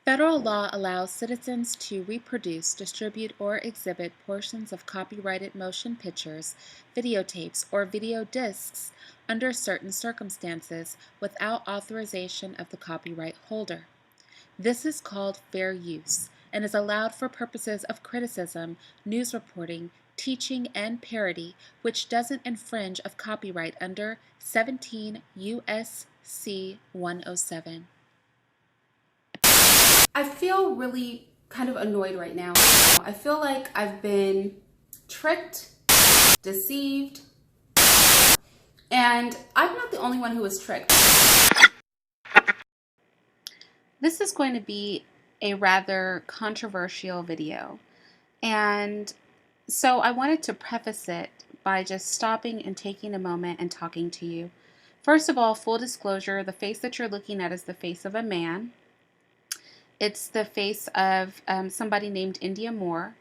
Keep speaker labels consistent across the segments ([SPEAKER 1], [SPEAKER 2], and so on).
[SPEAKER 1] Federal law allows citizens to reproduce, distribute, or exhibit portions of copyrighted motion pictures, videotapes, or video discs under certain circumstances without authorization of the copyright holder. This is called fair use and is allowed for purposes of criticism, news reporting, teaching, and parody, which doesn't infringe of copyright under 17 U.S.C. 107.
[SPEAKER 2] I feel really kind of annoyed right now. I feel like I've been tricked, deceived, and I'm not the only one who was tricked.
[SPEAKER 1] This is going to be a rather controversial video, and so I wanted to preface it by just stopping and taking a moment and talking to you. First of all, full disclosure, the face that you're looking at is the face of a man. It's the face of somebody named India Moore,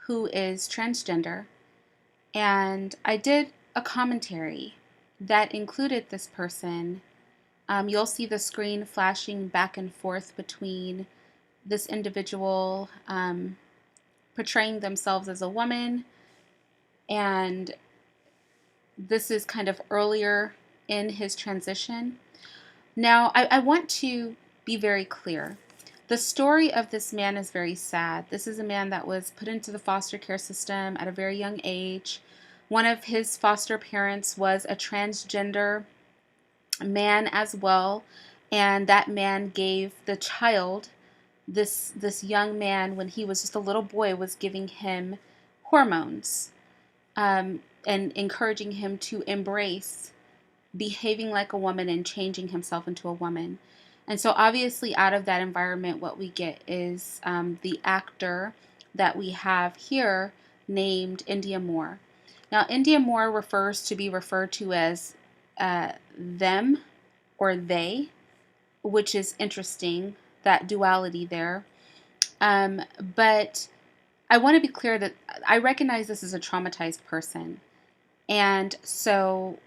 [SPEAKER 1] who is transgender. And I did a commentary that included this person. You'll see the screen flashing back and forth between this individual portraying themselves as a woman, and this is kind of earlier in his transition. Now, I want to be very clear. The story of this man is very sad. This is a man that was put into the foster care system at a very young age. One of his foster parents was a transgender man as well, and that man gave the child, this young man, when he was just a little boy, was giving him hormones and encouraging him to embrace behaving like a woman and changing himself into a woman. And so obviously out of that environment, what we get is the actor that we have here named India Moore. Now, India Moore refers to be referred to as them or they, which is interesting, that duality there. But I want to be clear that I recognize this as a traumatized person. And so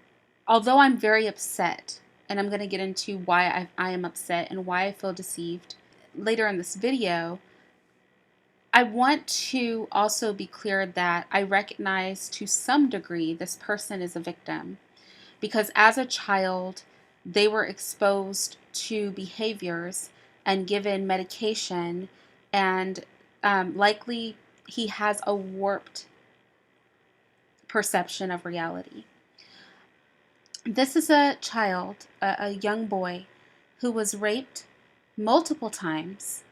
[SPEAKER 1] although I'm very upset, and I'm going to get into why I am upset and why I feel deceived later in this video, I want to also be clear that I recognize to some degree this person is a victim, because as a child, they were exposed to behaviors and given medication, and likely he has a warped perception of reality. This is a child, a young boy, who was raped multiple times,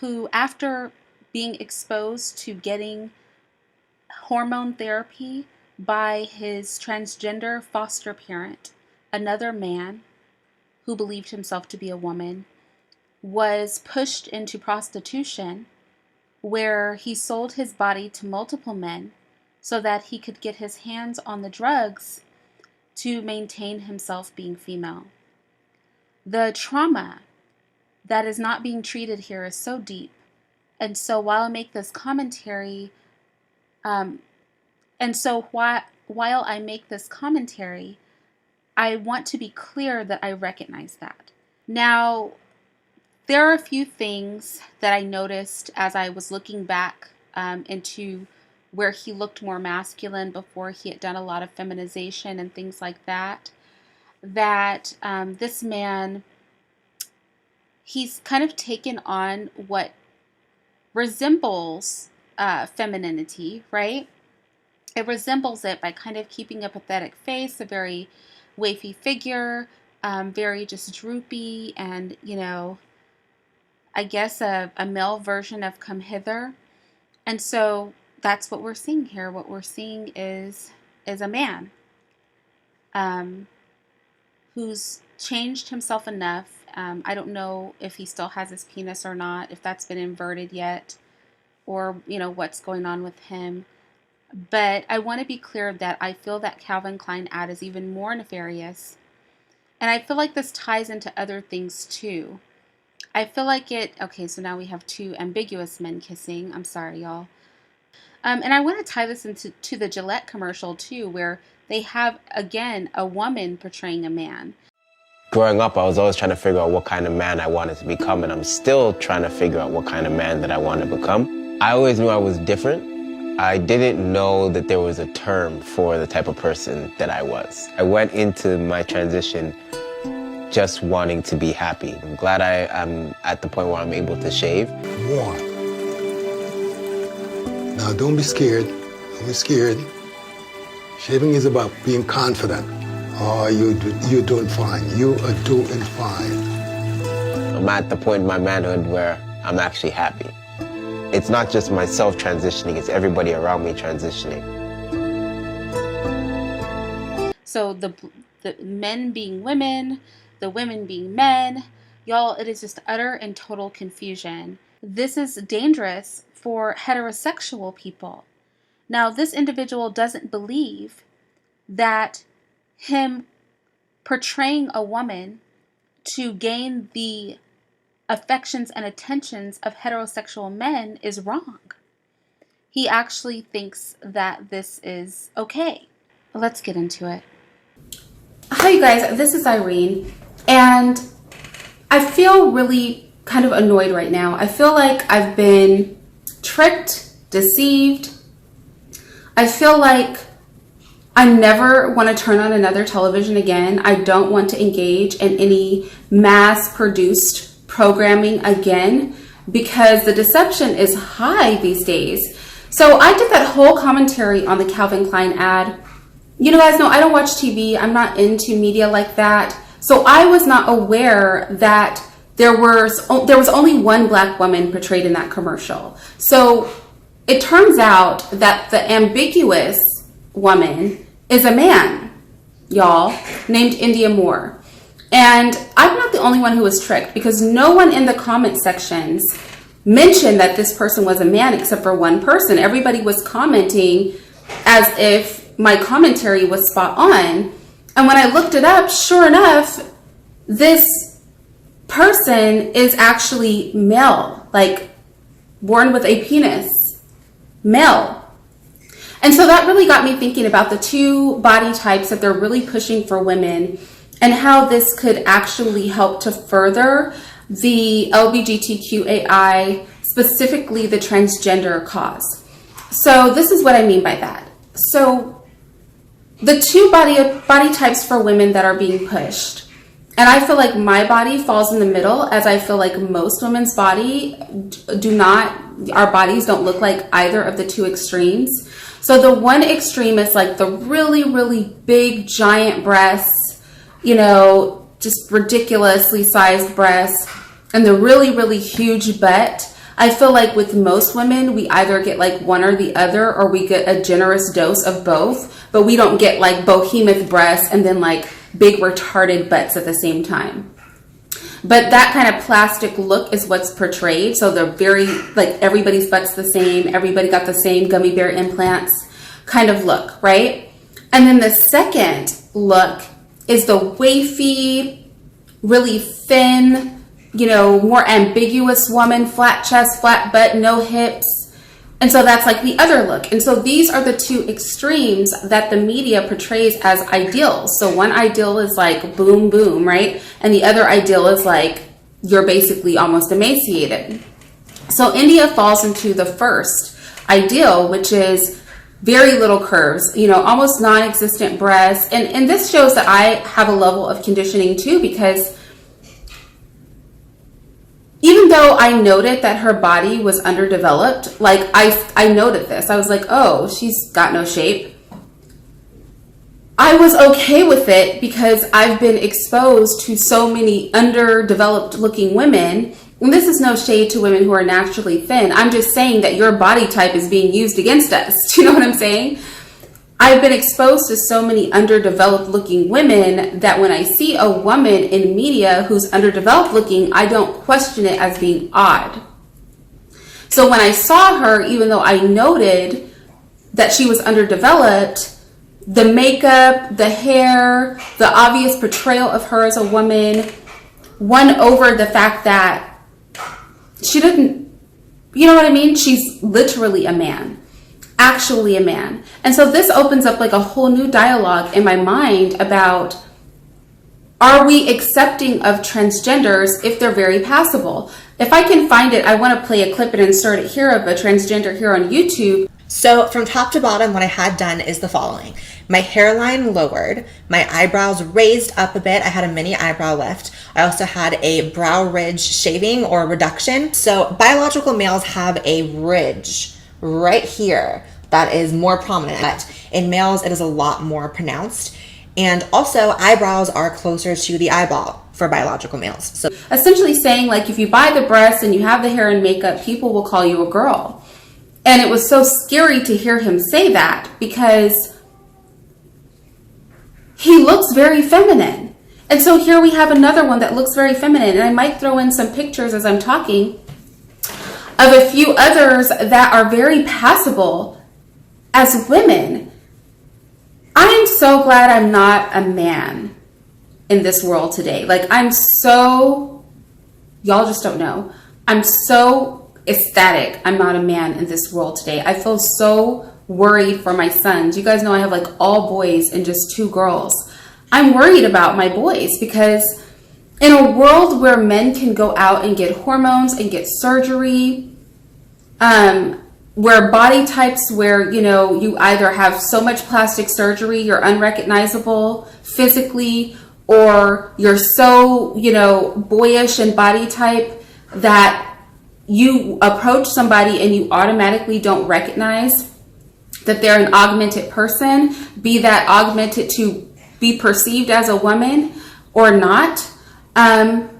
[SPEAKER 1] who, after being exposed to getting hormone therapy by his transgender foster parent, another man who believed himself to be a woman, was pushed into prostitution, where he sold his body to multiple men so that he could get his hands on the drugs to maintain himself being female. The trauma that is not being treated here is so deep. And so while I make this commentary, while I make this commentary, I want to be clear that I recognize that. Now, there are a few things that I noticed as I was looking back into where he looked more masculine before he had done a lot of feminization and things like that, this man, he's kind of taken on what resembles femininity, right? It resembles it by kind of keeping a pathetic face, a very wafy figure, very just droopy, and, I guess a male version of Come Hither. And so that's what we're seeing here. What we're seeing is a man who's changed himself enough. I don't know if he still has his penis or not, if that's been inverted yet, or, what's going on with him. But I want to be clear that I feel that Calvin Klein ad is even more nefarious. And I feel like this ties into other things too. I feel like okay, so now we have two ambiguous men kissing. I'm sorry, y'all. And I want to tie this into the Gillette commercial too, where they have, again, a woman portraying a man.
[SPEAKER 3] Growing up, I was always trying to figure out what kind of man I wanted to become, and I'm still trying to figure out what kind of man that I want to become. I always knew I was different. I didn't know that there was a term for the type of person that I was. I went into my transition just wanting to be happy. I'm glad I'm at the point where I'm able to shave.
[SPEAKER 4] One. Now don't be scared. Don't be scared. Shaving is about being confident. Oh, you're doing fine. You are doing fine.
[SPEAKER 3] I'm at the point in my manhood where I'm actually happy. It's not just myself transitioning, it's everybody around me transitioning.
[SPEAKER 1] So the men being women, the women being men, y'all, it is just utter and total confusion. This is dangerous for heterosexual people. Now, this individual doesn't believe that him portraying a woman to gain the affections and attentions of heterosexual men is wrong. He actually thinks that this is okay. Let's get into it.
[SPEAKER 2] Hi, you guys. This is Irene, and I feel really kind of annoyed right now. I feel like I've been tricked, deceived. I feel like I never want to turn on another television again. I don't want to engage in any mass-produced programming again because the deception is high these days. So I did that whole commentary on the Calvin Klein ad. You guys know I don't watch TV. I'm not into media like that. So I was not aware that there was only one black woman portrayed in that commercial. So it turns out that the ambiguous woman is a man, y'all, named India Moore. And I'm not the only one who was tricked because no one in the comment sections mentioned that this person was a man except for one person. Everybody was commenting as if my commentary was spot on. And when I looked it up, sure enough, this person is actually male, like born with a penis, male. And so that really got me thinking about the two body types that they're really pushing for women and how this could actually help to further the LGBTQAI, specifically the transgender cause. So this is what I mean by that. So the two body types for women that are being pushed, and I feel like my body falls in the middle, as I feel like most women's body our bodies don't look like either of the two extremes. So the one extreme is like the really, really big, giant breasts, just ridiculously sized breasts, and the really, really huge butt. I feel like with most women, we either get like one or the other, or we get a generous dose of both, but we don't get like behemoth breasts and then like big retarded butts at the same time. But that kind of plastic look is what's portrayed. So they're very, like, everybody's butt's the same. Everybody got the same gummy bear implants kind of look, right? And then the second look is the wafy, really thin, more ambiguous woman, flat chest, flat butt, no hips. And so that's like the other look. And so these are the two extremes that the media portrays as ideals. So one ideal is like boom, boom, right? And the other ideal is like you're basically almost emaciated. So India falls into the first ideal, which is very little curves, almost non-existent breasts. And this shows that I have a level of conditioning too, because even though I noted that her body was underdeveloped, like I noted this, I was like, oh, she's got no shape. I was okay with it because I've been exposed to so many underdeveloped looking women. And this is no shade to women who are naturally thin. I'm just saying that your body type is being used against us. Do you know what I'm saying? I've been exposed to so many underdeveloped looking women that when I see a woman in media who's underdeveloped looking, I don't question it as being odd. So when I saw her, even though I noted that she was underdeveloped, the makeup, the hair, the obvious portrayal of her as a woman won over the fact that she didn't, you know what I mean? She's literally a man. Actually a man. And so this opens up like a whole new dialogue in my mind about Are we accepting of transgenders if they're very passable? If I can find it, I want to play a clip and insert it here of a transgender here on YouTube.
[SPEAKER 5] So from top to bottom, what I had done is the following. My hairline lowered, my eyebrows raised up a bit. I had a mini eyebrow lift. I also had a brow ridge shaving or reduction. So biological males have a ridge right here that is more prominent. But in males, it is a lot more pronounced. And also eyebrows are closer to the eyeball for biological males. So
[SPEAKER 2] Essentially saying, like, if you buy the breasts and you have the hair and makeup, people will call you a girl. And it was so scary to hear him say that because he looks very feminine. And so here we have another one that looks very feminine. And I might throw in some pictures as I'm talking of a few others that are very passable as women. I am so glad I'm not a man in this world today. Like, I'm so, y'all just don't know. I'm so ecstatic I'm not a man in this world today. I feel so worried for my sons. You guys know I have like all boys and just 2 girls. I'm worried about my boys because in a world where men can go out and get hormones and get surgery, where body types where, you know, you either have so much plastic surgery, you're unrecognizable physically, or you're so, you know, boyish and body type that you approach somebody and you automatically don't recognize that they're an augmented person, be that augmented to be perceived as a woman or not. That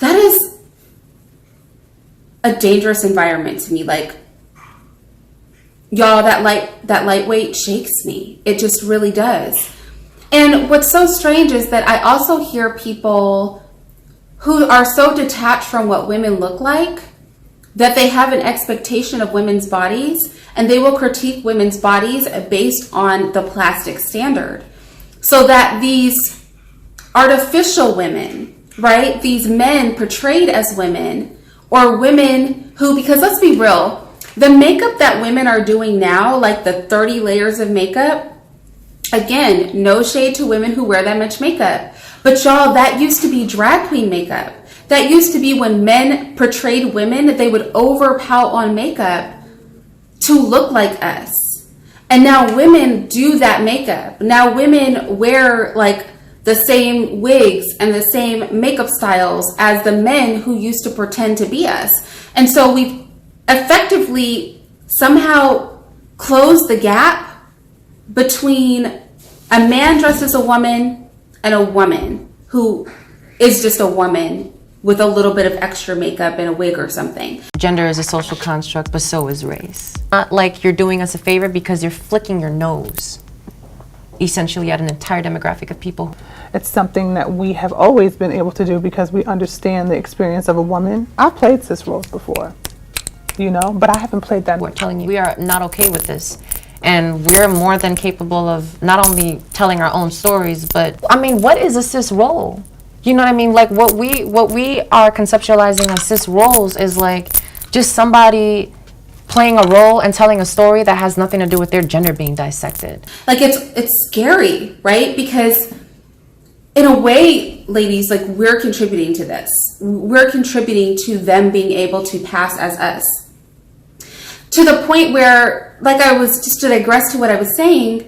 [SPEAKER 2] is a dangerous environment to me. Like, y'all, that lightweight shakes me. It just really does. And what's so strange is that I also hear people who are so detached from what women look like that they have an expectation of women's bodies and they will critique women's bodies based on the plastic standard. So that these artificial women, right, these men portrayed as women, or women who, because let's be real, the makeup that women are doing now, like the 30 layers of makeup, again, no shade to women who wear that much makeup, but y'all, that used to be drag queen makeup. That used to be when men portrayed women, that they would overpout on makeup to look like us. And now women do that makeup. Now women wear like the same wigs and the same makeup styles as the men who used to pretend to be us. And so we've effectively somehow closed the gap between a man dressed as a woman and a woman who is just a woman with a little bit of extra makeup and a wig or something.
[SPEAKER 6] Gender is a social construct, but so is race. Not like you're doing us a favor because you're flicking your nose, essentially, at an entire demographic of people.
[SPEAKER 7] It's something that we have always been able to do because we understand the experience of a woman. I've played cis roles before, you know, but I haven't played that.
[SPEAKER 6] We're telling you we are not okay with this. And we're more than capable of not only telling our own stories, but, I mean, what is a cis role? You know what I mean? Like, what we are conceptualizing as cis roles is like just somebody playing a role and telling a story that has nothing to do with their gender being dissected.
[SPEAKER 2] Like, it's scary, right? Because in a way, ladies, like, we're contributing to this. We're contributing to them being able to pass as us. To the point where, like, I was, just to digress to what I was saying,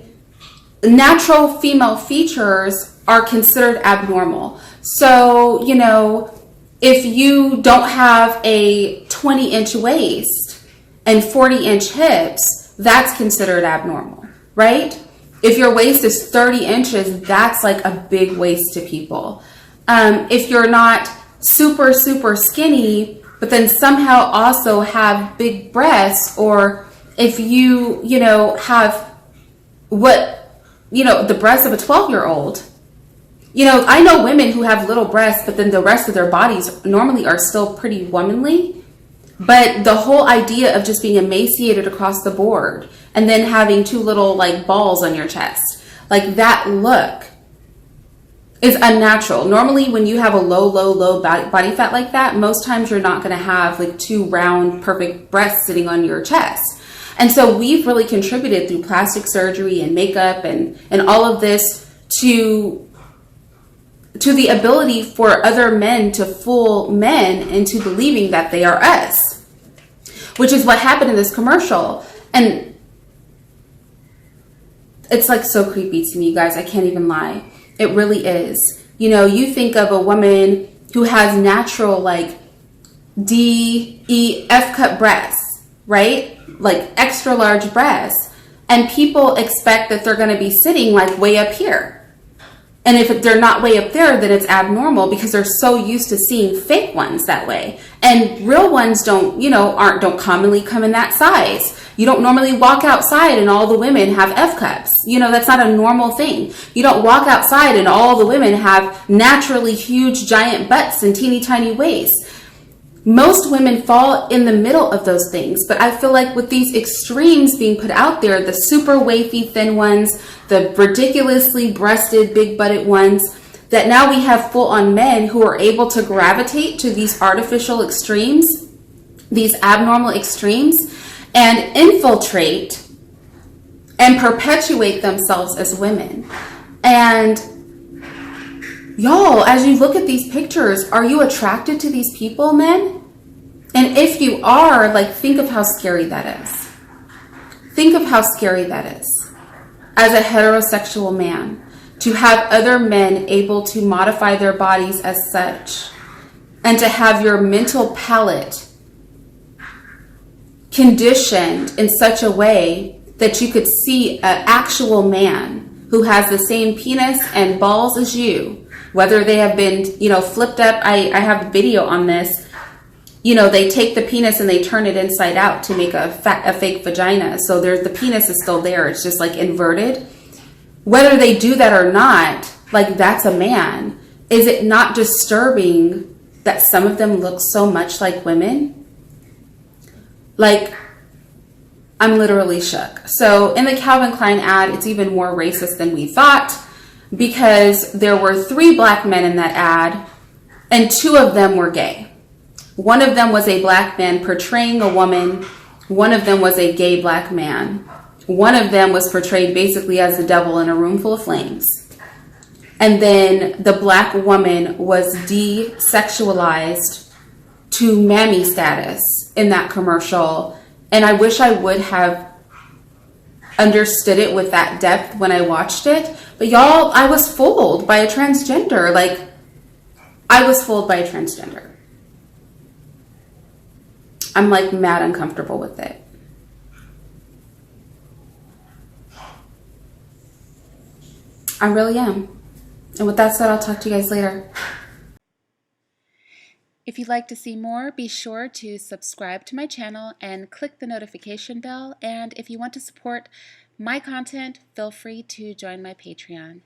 [SPEAKER 2] natural female features are considered abnormal. So, you know, if you don't have a 20-inch waist and 40-inch hips, that's considered abnormal, right? If your waist is 30 inches, that's like a big waist to people. If you're not super, super skinny, but then somehow also have big breasts, or if you know, have the breasts of a 12-year-old, you know, I know women who have little breasts, but then the rest of their bodies normally are still pretty womanly. But the whole idea of just being emaciated across the board and then having 2 little like balls on your chest, like that look is unnatural. Normally when you have a low body fat like that, most times you're not going to have like 2 round, perfect breasts sitting on your chest. And so we've really contributed through plastic surgery and makeup and all of this to to the ability for other men to fool men into believing that they are us, which is what happened in this commercial. And it's like so creepy to me, you guys. I can't even lie. It really is. You know, you think of a woman who has natural like D, E, F cup breasts, right? Like extra large breasts. And people expect that they're going to be sitting like way up here. And if they're not way up there, then it's abnormal because they're so used to seeing fake ones that way. And real ones don't commonly come in that size. You don't normally walk outside and all the women have F cups. You know, that's not a normal thing. You don't walk outside and all the women have naturally huge giant butts and teeny tiny waists. Most women fall in the middle of those things, but I feel like with these extremes being put out there, the super wafy thin ones, the ridiculously breasted big butted ones, that now we have full on men who are able to gravitate to these artificial extremes, these abnormal extremes, and infiltrate and perpetuate themselves as women. And y'all, as you look at these pictures, are you attracted to these people, men? And if you are, like, think of how scary that is. Think of how scary that is. As a heterosexual man, to have other men able to modify their bodies as such, and to have your mental palate conditioned in such a way that you could see an actual man who has the same penis and balls as you, whether they have been, flipped up. I have a video on this. They take the penis and they turn it inside out to make a fake vagina. So the penis is still there. It's just like inverted. Whether they do that or not, like, that's a man. Is it not disturbing that some of them look so much like women? Like, I'm literally shook. So in the Calvin Klein ad, it's even more racist than we thought, because there were 3 black men in that ad and 2 of them were gay. One of them was a black man portraying a woman. One of them was a gay black man. One of them was portrayed basically as the devil in a room full of flames. And then the black woman was desexualized to mammy status in that commercial. And I wish I would have understood it with that depth when I watched it. But y'all, I was fooled by a transgender. Like, I was fooled by a transgender. I'm like mad uncomfortable with it. I really am. And with that said, I'll talk to you guys later.
[SPEAKER 1] If you'd like to see more, be sure to subscribe to my channel and click the notification bell. And if you want to support my content, feel free to join my Patreon.